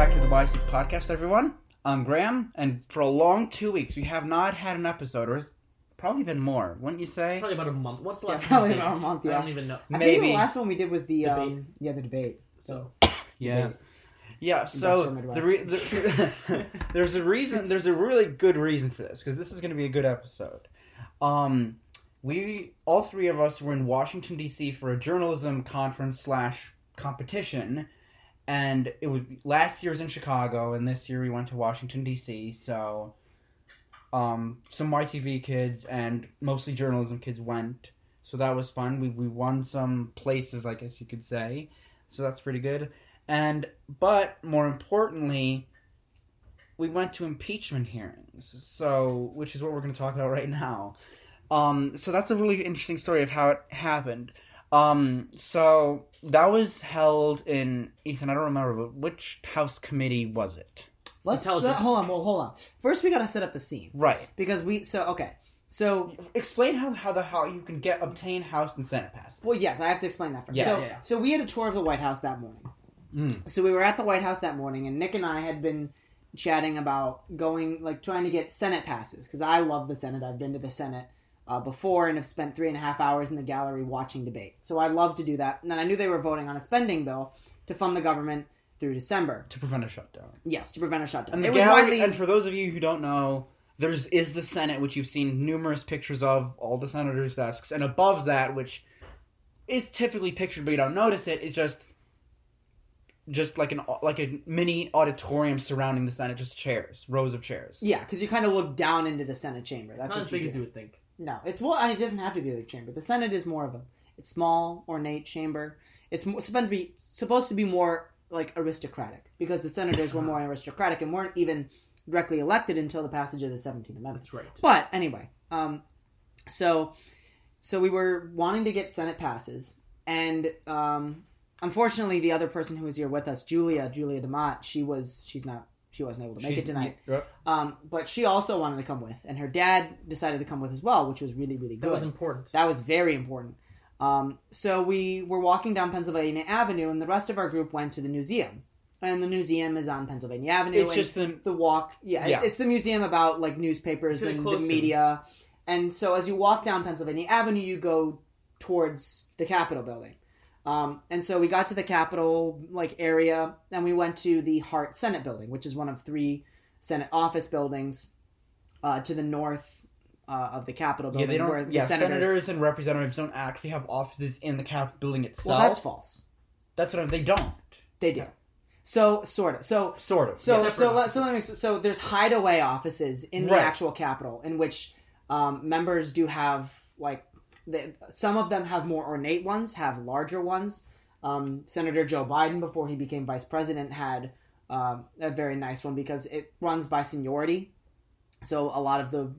back to the YC podcast, everyone. I'm Graham, and for a long 2 weeks, we have not had an episode, or it's probably been more, wouldn't you say? Probably about a month. What's the last probably about a month, yeah. I don't even know. I think the last one we did was the debate. The debate. So Yeah. Yeah, so there's a reason. There's a really good reason for this, because this is going to be a good episode. We all three of us were in Washington D.C. for a journalism conference / competition, and it was last year was in Chicago, and this year we went to Washington D.C. So, some YTV kids and mostly journalism kids went, so that was fun. We won some places, I guess you could say, so that's pretty good. But more importantly, we went to impeachment hearings, so which is what we're going to talk about right now. So that's a really interesting story of how it happened. So that was held in, Ethan, I don't remember, but which House committee was it? hold on. First, we gotta set up the scene, Right? because So Explain how you can obtain House and Senate pass. Well, yes, I have to explain that first. Yeah. So we had a tour of the White House that morning. So we were at the White House that morning, and Nick and I had been chatting about trying to get Senate passes, because I love the Senate. I've been to the Senate before and have spent 3.5 hours in the gallery watching debate. So I love to do that. And then I knew they were voting on a spending bill to fund the government through December. To prevent a shutdown. Yes, to prevent a shutdown. And the gallery, and for those of you who don't know, is the Senate, which you've seen numerous pictures of, all the senators' desks, and above that, which is typically pictured but you don't notice it, is just like a mini auditorium surrounding the Senate, just chairs, rows of chairs. Yeah, because you kind of look down into the Senate chamber. That's it's not as big as you would think. No, it doesn't have to be a big chamber. The Senate is more of it's small, ornate chamber. It's supposed to be more like aristocratic, because the senators were more aristocratic and weren't even directly elected until the passage of the 17th Amendment. That's right. But anyway, so we were wanting to get Senate passes, and unfortunately, the other person who was here with us, Julia DeMott, she wasn't able to make it tonight. But she also wanted to come with, and her dad decided to come with as well, which was really, really good. That was important. That was very important. So we were walking down Pennsylvania Avenue, and the rest of our group went to the museum. And the museum is on Pennsylvania Avenue. It's just the walk. Yeah, it's the museum about newspapers and the media. And so as you walk down Pennsylvania Avenue, you go towards the Capitol building. And so we got to the Capitol area, and we went to the Hart Senate building, which is one of 3 Senate office buildings to the north of the Capitol building. Where the senators and representatives don't actually have offices in the Capitol building itself. Well, that's false. They don't. They do. So sort of. So there's hideaway offices in the actual Capitol, in which members do have some of them have more ornate ones, have larger ones. Senator Joe Biden, before he became vice president, had a very nice one, because it runs by seniority. So a lot of the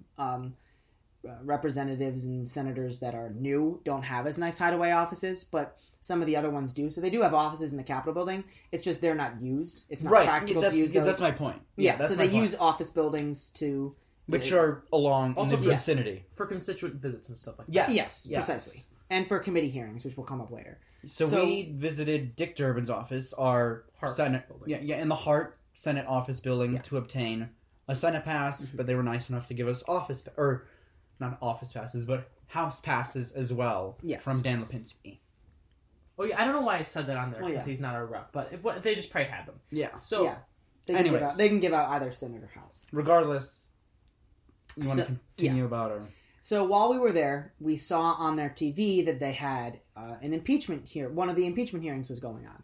representatives and senators that are new don't have as nice hideaway offices, but some of the other ones do. So they do have offices in the Capitol building. It's just they're not used. It's not practical to use those. That's my point. So they use office buildings to... Which are along in the vicinity. For constituent visits and stuff like that. Yes, precisely. And for committee hearings, which will come up later. So we visited Dick Durbin's office, our Hart Senate building. in the Hart Senate office building to obtain a Senate pass, but they were nice enough to give us not office passes, but House passes as well from Dan Lipinski. Oh yeah, I don't know why I said that on there, because he's not our rep, but they just probably had them. Yeah. So they can give out either Senate or House. Regardless, you want to continue about her? So while we were there, we saw on their TV that they had an impeachment one of the impeachment hearings was going on.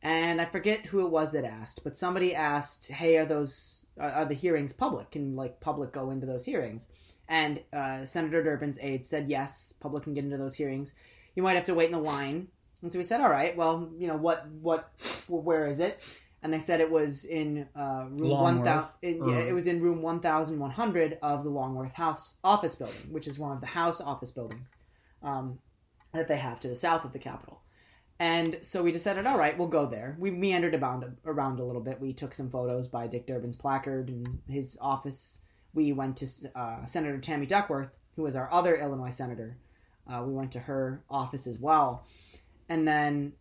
And I forget who it was that asked, but somebody asked, hey, are the hearings public? Can public go into those hearings? And Senator Durbin's aide said, yes, public can get into those hearings. You might have to wait in a line. And so we said, all right, well, where is it? And they said it was in room 1,000. It was in room 1,100 of the Longworth House office building, which is one of the House office buildings that they have to the south of the Capitol. And so we decided, all right, we'll go there. We meandered around a little bit. We took some photos by Dick Durbin's placard and his office. We went to Senator Tammy Duckworth, who was our other Illinois senator. We went to her office as well. And then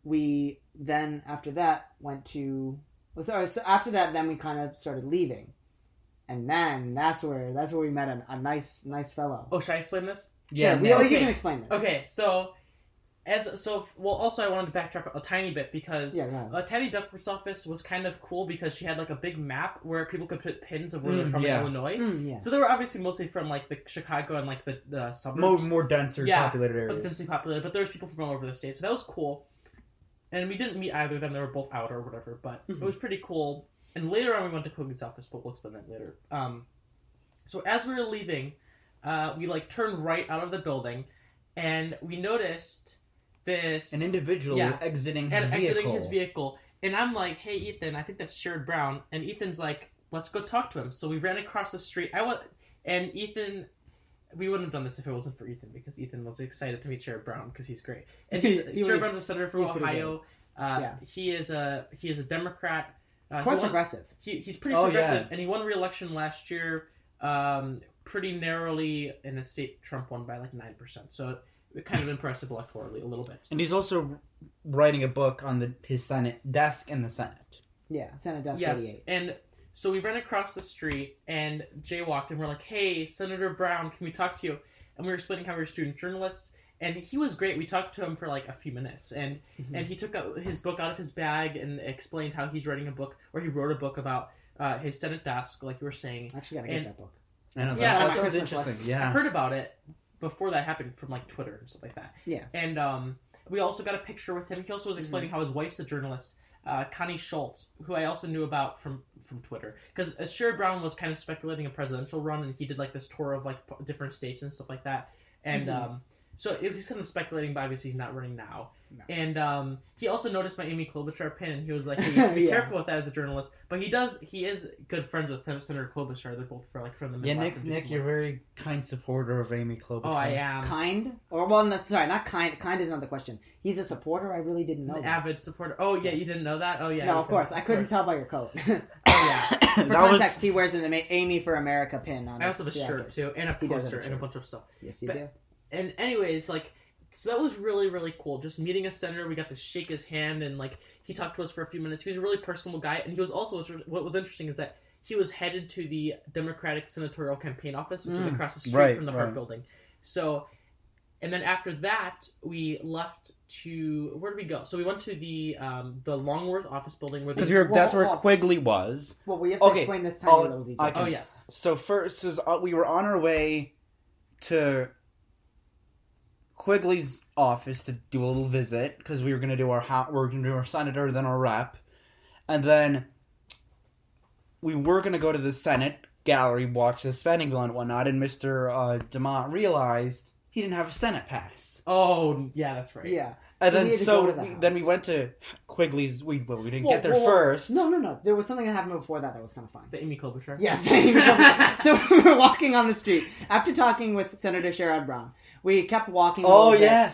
after that, went to So after that, then we kind of started leaving, and then that's where we met a nice fellow. Oh, should I explain this? Yeah, no. You can explain this. Okay, so also I wanted to backtrack a tiny bit because Teddy Duckworth's office was kind of cool because she had like a big map where people could put pins of where they're from in Illinois. So they were obviously mostly from like the Chicago and like the suburbs, more denser populated areas. Densely populated, but there's people from all over the state, so that was cool. And we didn't meet either of them; they were both out or whatever. But it was pretty cool. And later on, we went to Quigley's office, but we'll explain that later. So as we were leaving, we like turned right out of the building, and we noticed an individual exiting his vehicle. And I'm like, hey Ethan, I think that's Sherrod Brown. And Ethan's like, let's go talk to him. So we ran across the street. And Ethan, we wouldn't have done this if it wasn't for Ethan, because Ethan was excited to meet Sherrod Brown because he's great. And Sherrod Brown's a senator from Ohio. He is a Democrat. Quite progressive. He's pretty progressive, and he won re-election last year pretty narrowly in a state Trump won by like 9%. So kind of impressive electorally a little bit. And he's also writing a book on his Senate desk in the Senate. Yeah, Senate desk 88. And so we ran across the street, and Jay walked, and we're like, hey, Senator Brown, can we talk to you? And we were explaining how we were student journalists, and he was great. We talked to him for like a few minutes, and he took his book out of his bag and explained how he's writing a book, or he wrote a book about his Senate desk, like you were saying. I actually gotta get that book. I know, that was interesting. Yeah. I heard about it before that happened from like Twitter and stuff like that. Yeah. And we also got a picture with him. He also was explaining how his wife's a journalist, Connie Schultz, who I also knew about from Twitter. Because Sherrod Brown was kind of speculating a presidential run, and he did like this tour of like different states and stuff like that. And so he's kind of speculating, but obviously he's not running now. No. And he also noticed my Amy Klobuchar pin, and he was like, hey, you have to be careful with that as a journalist. But he is good friends with Senator Klobuchar. They're both from the Midwest. Yeah, Nick, you're a very kind supporter of Amy Klobuchar. Oh, I am. Kind? Or, well, no, sorry, not kind. Kind is not the question. He's a supporter? I really didn't know that. Avid supporter. Oh, yeah, you didn't know that? Oh, yeah. No, of course. I couldn't tell by your coat. Oh, yeah. For context, he wears an Amy for America pin on his I also have a shirt, too, and a poster, and a bunch of stuff. Yes, you do. And anyways, like... So that was really, really cool. Just meeting a senator, we got to shake his hand, and like he talked to us for a few minutes. He was a really personable guy, and he was also, what was interesting is that he was headed to the Democratic Senatorial Campaign Office, which is across the street from the Hart Building. So, and then after that, we left to, where did we go? So we went to the Longworth office building where that's where Quigley was. Well, we have to explain this tiny little detail. Oh yes. So first, we were on our way to Quigley's office to do a little visit because we were going to do our senator, then our rep, and then we were going to go to the Senate gallery, watch the spending bill and whatnot. And Mr. DeMott realized he didn't have a Senate pass. Oh, yeah, that's right. Yeah, and then we went to Quigley's. We didn't get there first. No. There was something that happened before that was kind of fun. The Amy Klobuchar. Yes, the Amy Klobuchar. So we were walking on the street after talking with Senator Sherrod Brown. We kept walking. Oh yeah,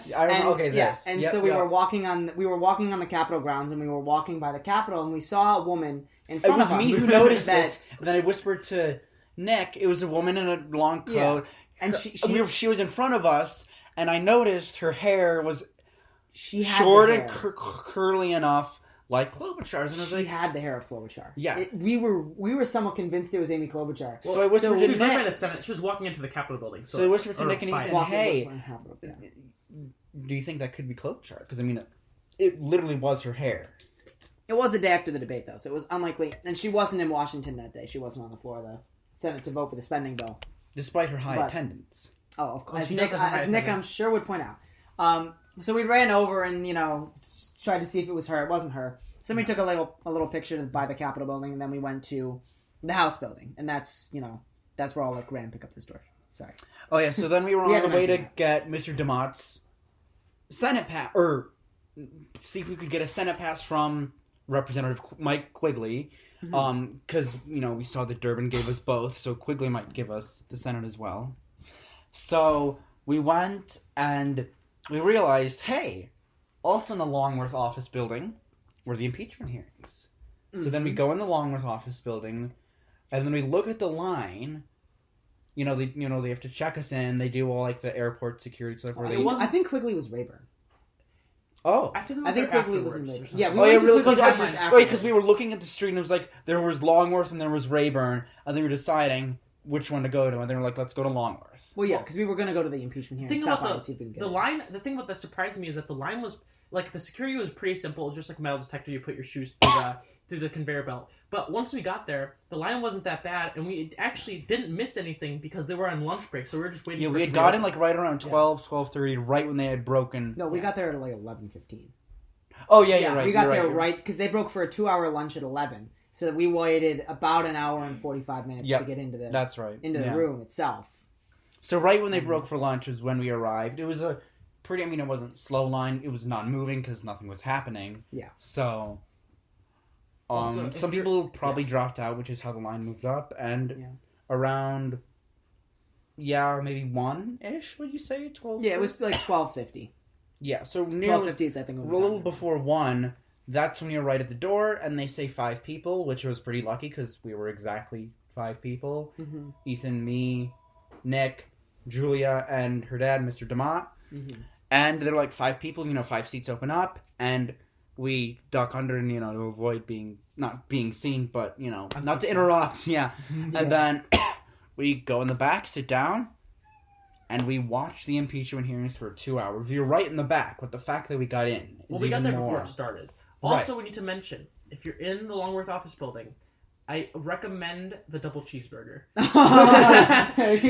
so we were walking on the Capitol grounds, and we were walking by the Capitol, and we saw a woman in front of us. It was me who noticed it. And then I whispered to Nick. It was a woman in a long coat, and she was in front of us, and I noticed her hair was short and curly enough. Like Klobuchar's, and she had the hair of Klobuchar. Yeah, we were somewhat convinced it was Amy Klobuchar. So I whispered to Nick. She was right by the Senate. She was walking into the Capitol building. So I whispered to Nick and Ethan, "Hey, do you think that could be Klobuchar? Because I mean, it literally was her hair." It was the day after the debate, though, so it was unlikely. And she wasn't in Washington that day. She wasn't on the floor of the Senate to vote for the spending bill, despite her high attendance. Oh, of course, as Nick, I'm sure would point out. So we ran over and tried to see if it was her. It wasn't her. Somebody took a little picture by the Capitol building, and then we went to the House building, and that's where I'll let Graham pick up the story. Sorry. Oh yeah, so then we were on the way to get Mr. DeMott's Senate pass, or see if we could get a Senate pass from Representative Mike Quigley, because we saw that Durbin gave us both, so Quigley might give us the Senate as well. So we went and we realized, hey, also in the Longworth office building were the impeachment hearings. So then we go in the Longworth office building, and then we look at the line. They have to check us in. They do all like the airport security stuff. I think Quigley was Rayburn. Oh. I think, I think Quigley was in Later. Rayburn. Yeah, we Oh, yeah, went to really? Quigley's office Because we afterwards. were looking at the street and it was like, there was Longworth and there was Rayburn, and they were deciding which one to go to, and they were like, let's go to Longworth. Well, yeah, because we were going to go to the impeachment hearing. Think Stop about by and see if we can get the it. line. The thing that surprised me is that the line was like the security was pretty simple, just like a metal detector. You put your shoes through the conveyor belt. But once we got there, the line wasn't that bad, and we actually didn't miss anything because they were on lunch break, so we were just waiting. Yeah, for we it had to got be in open. like right around 12, 12:30, right when they had broken. No, we got there at like 11:15. Oh, yeah, you're right. We got you're there right. right because they broke for a 2-hour lunch at 11, so that we waited about an hour and 45 minutes Yep, to get into the That's right. the Yeah. room itself. So right when they broke for lunch is when we arrived. It was a pretty, it wasn't slow line. It was not moving because nothing was happening. Yeah. So, Also, if some you're- people probably dropped out, which is how the line moved up. And around, maybe 1-ish, would you say? 12? Yeah, it was like 12:50. Yeah, so nearly 12:50 is I think. a when we little got there. before 1, that's when you're right at the door, and they say 5 people, which was pretty lucky because we were exactly 5 people. Mhm. Ethan, me, Nick, Julia, and her dad, Mr. DeMott. Mhm. And they're like 5 people, 5 seats open up, and we duck under and, to avoid not being seen, but, not to interrupt, yeah. Yeah. And then we go in the back, sit down, and we watch the impeachment hearings for 2 hours. You're right in the back, but the fact that we got in is Well, we got even there before more. it started. Right. Also, we need to mention, if you're in the Longworth office building, I recommend the double cheeseburger. We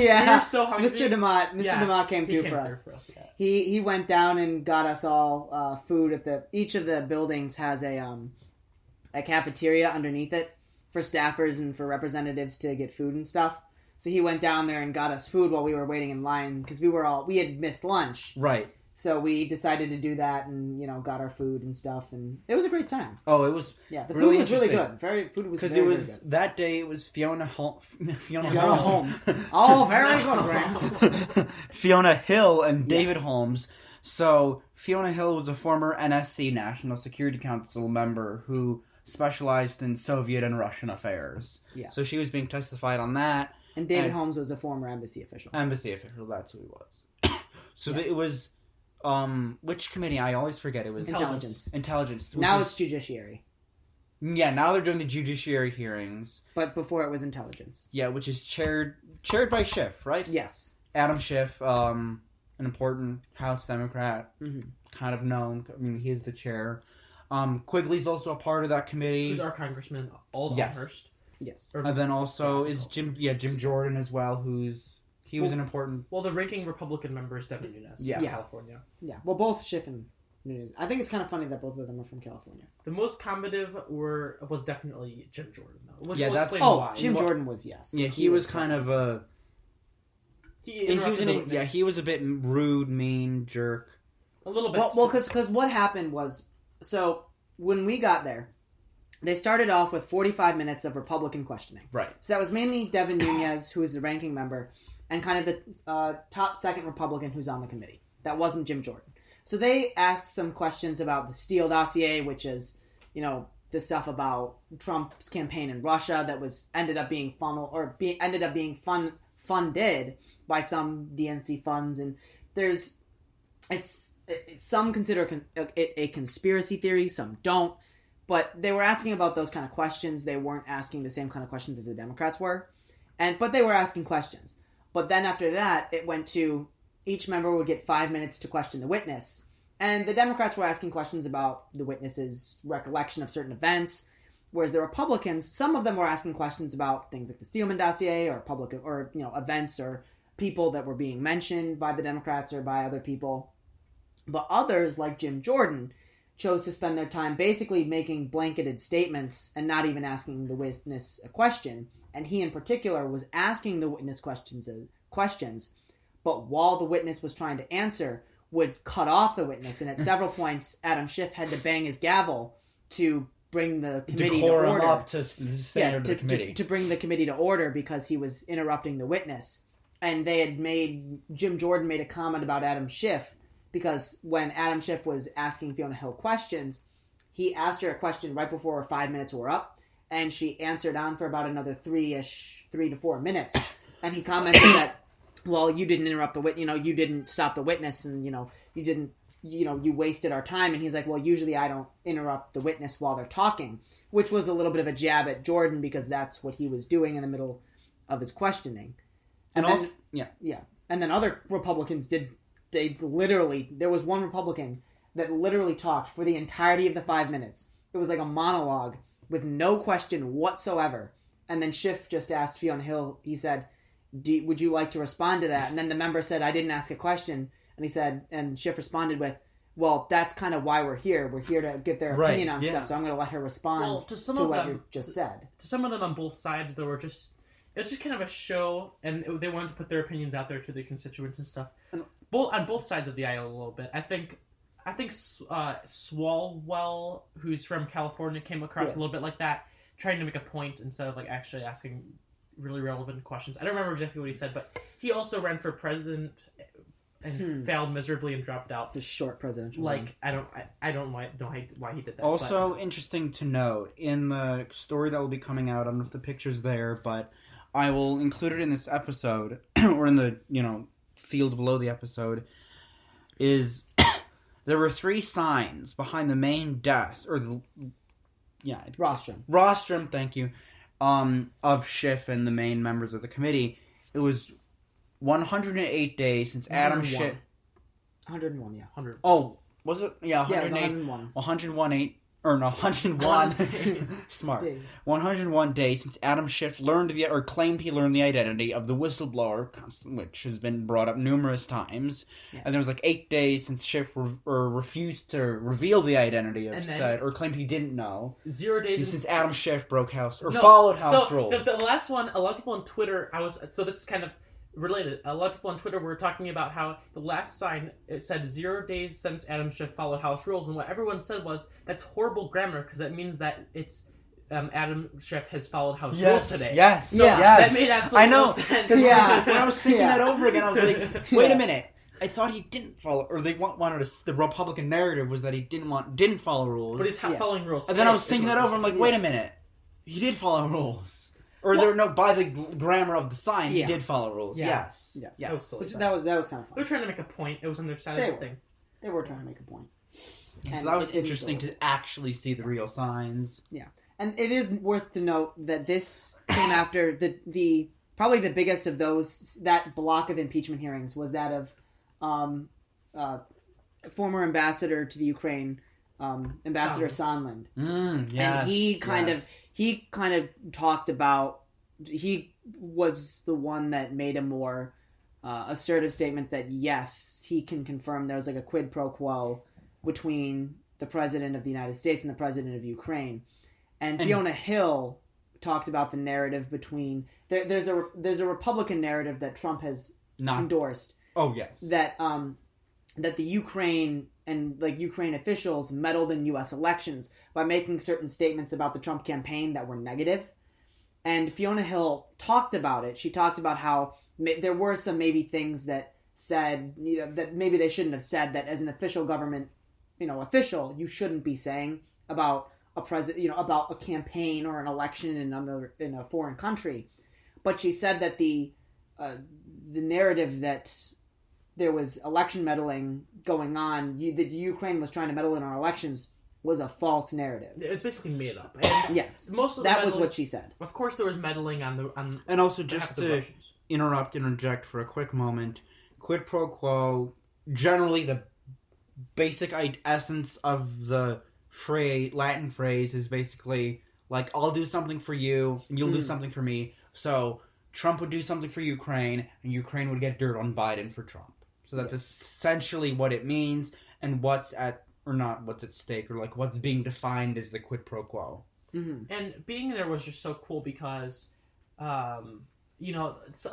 Yeah, were so hungry. Mr. DeMott. Mr. Yeah, DeMott came He through came for through us. for us, yeah. He went down and got us all food at each of the buildings has a cafeteria underneath it for staffers and for representatives to get food and stuff. So he went down there and got us food while we were waiting in line because we had missed lunch. Right. So we decided to do that and got our food and stuff, and it was a great time. Oh, it was Yeah, the Really food was really interesting. good. Food was because very, it very was good. that day. It was Fiona Fiona Holmes. Oh, very good, Grant. Fiona Hill and David Yes. Holmes. So Fiona Hill was a former NSC National Security Council member who specialized in Soviet and Russian affairs. Yeah. So she was being testified on that. And David And- Holmes was a former embassy official. Embassy official. That's who he was. So Yeah. it was which committee? I always forget. It was Intelligence. Intelligence. Now which it's judiciary, yeah. Now they're doing the judiciary hearings. but before it was intelligence. Yeah, which is chaired by Schiff, right? Yes. Adam Schiff, an important House Democrat, Mhm. kind of known. He is the chair. Quigley's also a part of that committee. Who's our congressman? Alden Yes. Hurst. Yes. Or- And then also Yeah, is Jim Jordan as well, he was an important. Well, the ranking Republican member is Devin Nunes Yeah. from Yeah. California. Yeah. Well, both Schiff and Nunes. I think it's kind of funny that both of them are from California. The most combative was definitely Jim Jordan, though. Which Yeah, will that's- explain Oh, why. Jim Well, Jordan was yes. Yeah, he was kind of a. He And he was interrupted the witness he was a bit rude, mean, jerk. a little bit. Well, because what happened was, so when we got there, they started off with 45 minutes of Republican questioning. Right. So that was mainly Devin Nunes, who is the ranking member, and kind of the top second Republican who's on the committee. That wasn't Jim Jordan. So they asked some questions about the Steele dossier, which is, the stuff about Trump's campaign in Russia that ended up being funded by some DNC funds, and some consider it a conspiracy theory, some don't. But they were asking about those kind of questions. They weren't asking the same kind of questions as the Democrats were, but they were asking questions. But then after that, it went to each member would get 5 minutes to question the witness. And the Democrats were asking questions about the witness's recollection of certain events, whereas the Republicans, some of them were asking questions about things like the Steelman dossier or events or people that were being mentioned by the Democrats or by other people. But others, like Jim Jordan, chose to spend their time basically making blanketed statements and not even asking the witness a question. And he, in particular, was asking the witness questions, but while the witness was trying to answer, would cut off the witness. And at several points, Adam Schiff had to bang his gavel to bring the committee to order. Up to the standard of the committee. To bring the committee to order because he was interrupting the witness. And Jim Jordan made a comment about Adam Schiff because when Adam Schiff was asking Fiona Hill questions, he asked her a question right before her 5 minutes were up, and she answered on for about another 3 to 4 minutes. And he commented that, well, you didn't interrupt the witness, you didn't stop the witness, and, you didn't you wasted our time. And he's like, well, usually I don't interrupt the witness while they're talking, which was a little bit of a jab at Jordan because that's what he was doing in the middle of his questioning. And then, also, yeah. And then other Republicans there was one Republican that literally talked for the entirety of the 5 minutes. It was like a monologue with no question whatsoever. And then Schiff just asked Fiona Hill, he said, would you like to respond to that? And then the member said, I didn't ask a question. And Schiff responded with, well, that's kind of why we're here. We're here to get their opinion on stuff. So I'm going to let her respond to what you just said. To some of them on both sides, it was just kind of a show, and they wanted to put their opinions out there to the constituents and stuff. On both sides of the aisle a little bit. I think Swalwell, who's from California, came across a little bit like that, trying to make a point instead of like actually asking really relevant questions. I don't remember exactly what he said, but he also ran for president and failed miserably and dropped out. The short presidential run. Like, I don't know why he did that. Also, interesting to note, in the story that will be coming out, I don't know if the picture's there, but I will include it in this episode, or in the, field below the episode, is there were 3 signs behind the main desk, rostrum, thank you, of Schiff and the main members of the committee. It was 108 days since Adam Schiff... 101, yeah. 100. Oh, was it? Yeah, 108. Yeah, it was 101. 101. Smart. 101 days since Adam Schiff claimed he learned the identity of the whistleblower, which has been brought up numerous times. Yeah. And there was 8 days since Schiff refused to reveal the identity of or claimed he didn't know. 0 days since Adam Schiff followed House rules. The last one, a lot of people on Twitter, so this is kind of related. A lot of people on Twitter were talking about how the last sign, it said 0 days since Adam Schiff followed House rules, and what everyone said was, that's horrible grammar, because that means that it's Adam Schiff has followed House rules today. Yes. So that made absolutely no sense. Because when I was thinking that over again, I was like, wait a minute. I thought he didn't follow, or they wanted the Republican narrative was that he didn't follow rules. But he's following rules. And then I was thinking that over, I'm like, wait a minute. He did follow rules. Or by the grammar of the sign, he did follow rules. Yeah. Yes. So silly. That was kind of fun. They were trying to make a point. It was on their side of the thing. They were trying to make a point. Yeah, so that was interesting to actually see the real signs. Yeah. And it is worth to note that this came after the probably the biggest of that block of impeachment hearings was that of former ambassador to the Ukraine, Ambassador Sondland. And he kind of talked about, he was the one that made a more assertive statement that yes, he can confirm there was a quid pro quo between the president of the United States and the president of Ukraine. And Fiona Hill talked about the narrative between there's a Republican narrative that Trump has endorsed. Oh yes. That the Ukraine and Ukraine officials meddled in U.S. elections by making certain statements about the Trump campaign that were negative. And Fiona Hill talked about it. She talked about how there were some maybe things that said, that maybe they shouldn't have said, that as an official government, official, you shouldn't be saying about a president, about a campaign or an election in a foreign country. But she said that the narrative that there was election meddling going on, that Ukraine was trying to meddle in our elections, was a false narrative. It was basically made up. And yes, most of that was what she said. Of course, there was meddling on and also just to interject for a quick moment, quid pro quo. Generally, the basic essence of the Latin phrase is basically I'll do something for you and you'll do something for me. So Trump would do something for Ukraine and Ukraine would get dirt on Biden for Trump. So that's essentially what it means, and what's at stake, or what's being defined as the quid pro quo. Mm-hmm. And being there was just so cool because, a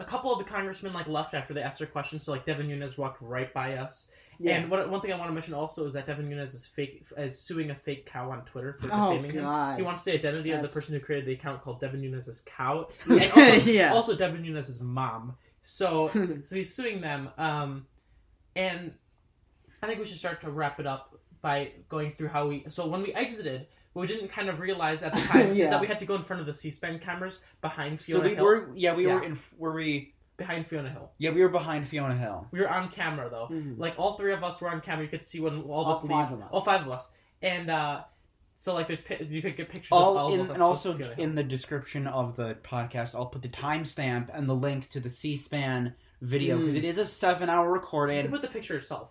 couple of the congressmen left after they asked their questions. So Devin Nunes walked right by us. Yeah. And one thing I want to mention also is that Devin Nunes is suing a fake cow on Twitter for defaming him. He wants the identity of the person who created the account called Devin Nunes' cow. And also Devin Nunes' mom. So he's suing them. And I think we should start to wrap it up by going through when we exited, what we didn't kind of realize at the time is that we had to go in front of the C-SPAN cameras behind Fiona Hill. behind Fiona Hill. Yeah, we were behind Fiona Hill. We were on camera though. Mhm. Like all three of us were on camera. You could see when all of us leave. five of us. All five of us. And so like you could get pictures All of all in, of us. and also with Fiona Hill. in the description of the podcast, I'll put the timestamp and the link to the C-SPAN video because it is a 7-hour You recording. can put the picture itself.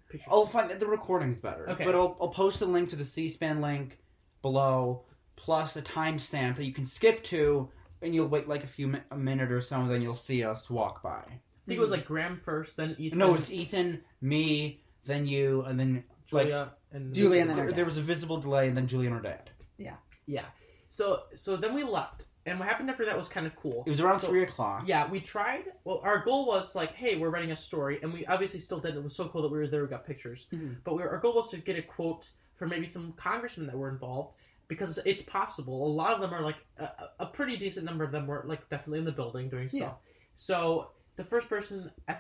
Picture I'll find the recording's better. Okay. But I'll post a link to the C-SPAN link below, plus a timestamp that you can skip to, and you'll wait like a minute or so, and then you'll see us walk by. I think it was like Graham first, then Ethan. No, it's Ethan, me, then you, and then Julia, and Julia and then her there was a visible delay, and then Julie and her dad. Yeah. So then we left, and what happened after that was kind of cool. It was around So- 3 o'clock. Yeah, we tried. Well, our goal was like, hey, we're writing a story, and we obviously still did. It was so cool that we were there. We got pictures, Mhm. but our goal was to get a quote from maybe some congressmen that were involved, because it's possible. A lot of them are like a pretty decent number of them were like definitely in the building doing stuff. Yeah. So the first person we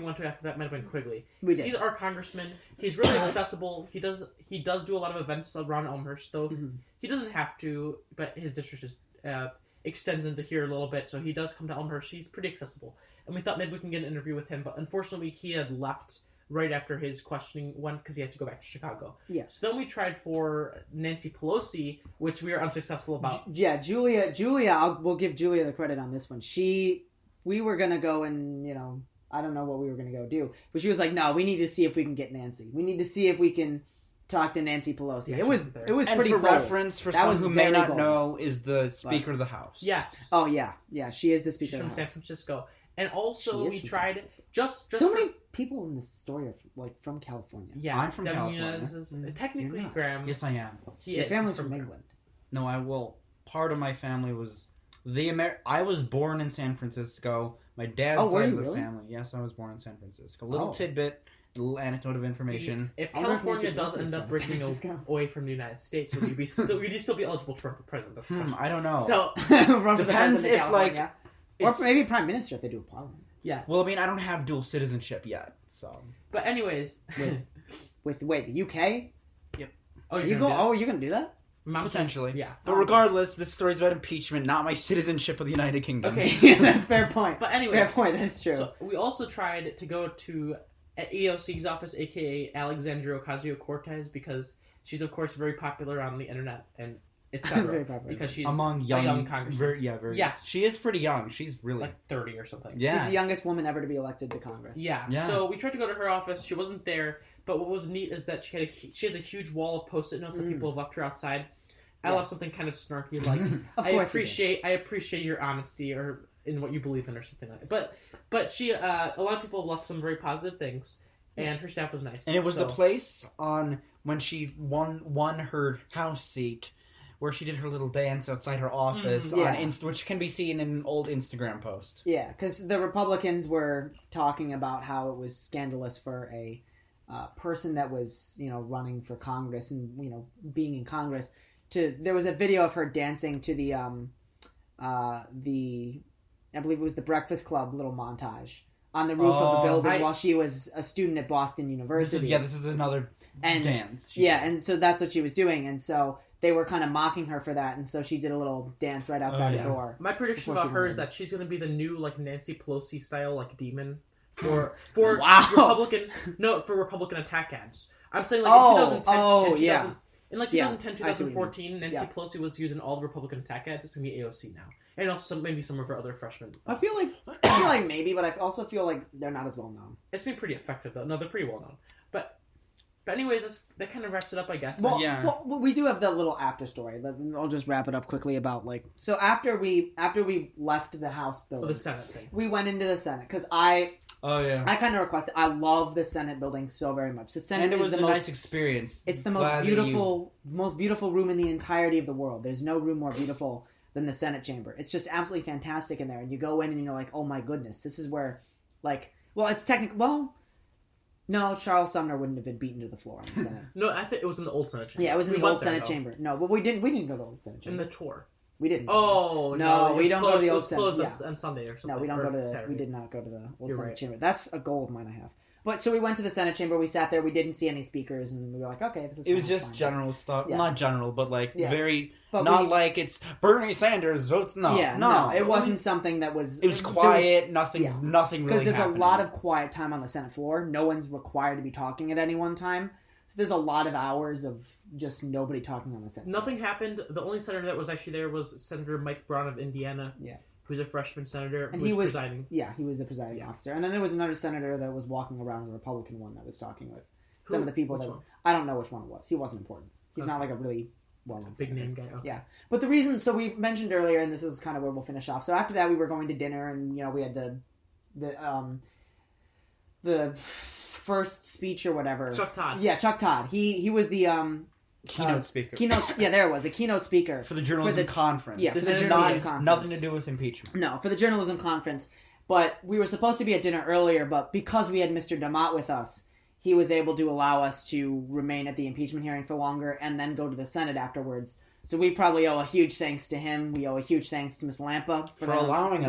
went to after that might have been Quigley. We did. He's our congressman. He's really accessible. He does do a lot of events around Elmhurst, though. Mhm. He doesn't have to, but his district is extends into here a little bit, so he does come to Elmhurst. He's pretty accessible, and we thought maybe we can get an interview with him, but unfortunately he had left right after his questioning went because he has to go back to Chicago. Yeah. So then we tried for Nancy Pelosi, which we were unsuccessful about. Yeah, Julia. We'll give Julia the credit on this one. We were gonna go and I don't know what we were gonna go do, but she was like, "No, we need to see if we can get Nancy. We need to see if we can talk to Nancy Pelosi." Yeah, it she was was there. it was And pretty for bold. reference, for That some was who may very not bold. know, is the Speaker of the House. Yes. Oh yeah, she is the She's Speaker from of the San House. Francisco, and She also is we from tried San Francisco. just So for- many people in this story are like from California. Yeah, I'm from Devin California. Nunes is Mm. technically You're not. Graham. Yes, I am. He Your is. family's He's from England. No, I will. Part of my family was I was born in San Francisco. My dad's Oh, were side you of the really? family. Yes, I was born in San Francisco. Little Oh. tidbit, little anecdote of information. See, if I wonder if California Nancy does Pelosi's end up from San breaking Francisco. away from the United States, would you still be eligible to run for president? That's the question. I don't know. So Run for the Depends president of if, California. or It's- maybe prime minister if they do a parliament well, I mean, I don't have dual citizenship yet, so. but anyways, with the UK. oh, You go. Oh, you're gonna do that? Mom's Potentially. yeah. But regardless, this story's about impeachment, not my citizenship of the United Kingdom. Okay. Fair point. But Fair anyways, point. That's true. so we also tried to go to AOC's office, aka Alexandria Ocasio-Cortez, because she's of course very popular on the internet and etc. Very popular. because she's Among a young, young congressman, very. Yeah. She is pretty young. She's really. like 30 or something. yeah. She's the youngest woman ever to be elected to Congress. Yeah. Yeah. So we tried to go to her office. She wasn't there. But what was neat is that she has a huge wall of Post-it notes that people have left her outside. I Yeah. left something kind of snarky like, Of I course. appreciate your honesty or in what you believe in or something like that. But she a lot of people left some very positive things, and her staff was nice. And it was So- the place when she won her House seat, where she did her little dance outside her office Yeah. which can be seen in an old Instagram post. Yeah, because the Republicans were talking about how it was scandalous for a person that was, running for Congress and being in Congress. There was a video of her dancing to the I believe it was the Breakfast Club little montage on the roof of the building while she was a student at Boston University. This is another And- dance. And so that's what she was doing, and so they were kind of mocking her for that, and so she did a little dance right outside yeah. the door. My prediction Before about she her won. is that she's going to be the new like Nancy Pelosi style like demon for Wow. for Republican attack ads. I'm saying like Oh, in 2010 oh, and 2000 yeah. in like Yeah, 2010 I see what you mean. 2014 Nancy Yeah. Pelosi was using all the Republican attack ads. It's going to be AOC now. And also maybe some of her other freshmen. I feel like maybe, but I also feel like they're not as well known. It's been pretty effective though. No, they're pretty well known. But anyways, that kind of wraps it up, I guess. Well, we do have that little after story. I'll just wrap it up quickly about so after we left the House For building, the Senate thing. we went into the Senate because I kind of requested. I love the Senate building so very much. The Senate And it is was the a most. nice experience. It's the Glad that most beautiful room in the entirety of the world. There's no room more beautiful than the Senate chamber. It's just absolutely fantastic in there. And you go in and you're like, oh my goodness, this is where, it's technically, no, Charles Sumner wouldn't have been beaten to the floor in the Senate. No, I think it was in the old Senate chamber. Yeah, it was in We the went old there, Senate though. chamber. No, but we didn't go to the old Senate In chamber. the tour. We didn't. Oh No, it we was don't go to the closed- old it was closed Senate, on Sunday or something. No, we don't or go to. Saturday. We did not go to the old You're Senate right. chamber. That's a goal of mine. I have. But so we went to the Senate chamber. We sat there. We didn't see any speakers, and we were like, okay, this is. It was fine, just fine. general stuff. Yeah. Not general, but like Yeah. very. But not like it's Bernie Sanders votes. No, Yeah, no, it wasn't something that was. It was quiet. Nothing. yeah. Nothing really. Because there's happening. a lot of quiet time on the Senate floor. No one's required to be talking at any one time. So there's a lot of hours of just nobody talking on the Senate. Nothing happened. The only senator that was actually there was Senator Mike Braun of Indiana. Yeah. Who's a freshman senator. And who he was presiding. Yeah, he was the presiding officer. And then there was another senator that was walking around, a Republican one that was talking with some of the people Which that... one? I don't know which one it was. He wasn't important. He's Okay. not like a really well-known Big senator. name guy. Okay. Yeah. But the reason... So we mentioned earlier, and this is kind of where we'll finish off. So after that, we were going to dinner, and, we had the first speech or whatever. Chuck Todd. Yeah, Chuck Todd. He was the... keynote speaker. Yeah, there it was. A keynote speaker. For the journalism conference. Yeah, This for the is journalism not, conference. Nothing to do with impeachment. No, for the journalism conference. But we were supposed to be at dinner earlier, but because we had Mr. Damat with us, he was able to allow us to remain at the impeachment hearing for longer and then go to the Senate afterwards. So we probably owe a huge thanks to him. We owe a huge thanks to Ms. Lampa For allowing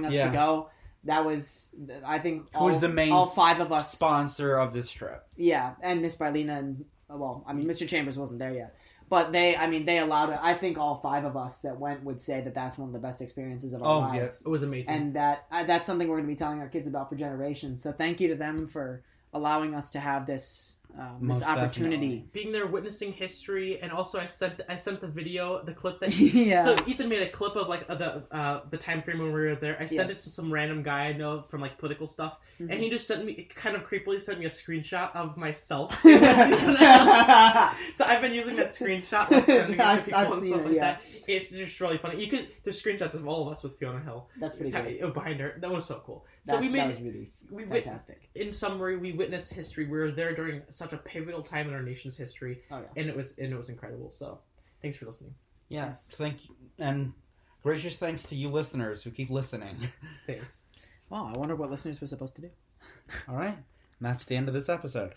us. to go. That was, I think, Who was the main all five of us. sponsor of this trip. Yeah, and Miss Barlina and, Mr. Chambers wasn't there yet. But they allowed it. I think all five of us that went would say that that's one of the best experiences of our lives. Yes. It was amazing. And that's something we're going to be telling our kids about for generations. So thank you to them for allowing us to have this opportunity. Definitely. Being there, witnessing history, and also I sent the video, the clip that. Yeah. So Ethan made a clip of like the time frame when we were there. I sent it Yes. to some random guy I know from like political stuff, and he just kind of creepily sent me a screenshot of myself. So I've been using that screenshot, like sending it to I've people and seen stuff it, like yeah. that. It's just really funny. There's screenshots of all of us with Fiona Hill. That's pretty good. Behind her. That was so cool. That So was really fantastic. In summary, we witnessed history. We were there during such a pivotal time in our nation's history, Oh, yeah. and it was incredible. So, thanks for listening. Yes. Thank you. And gracious thanks to you listeners who keep listening. Thanks. Wow, I wonder what listeners were supposed to do. All right. And that's the end of this episode.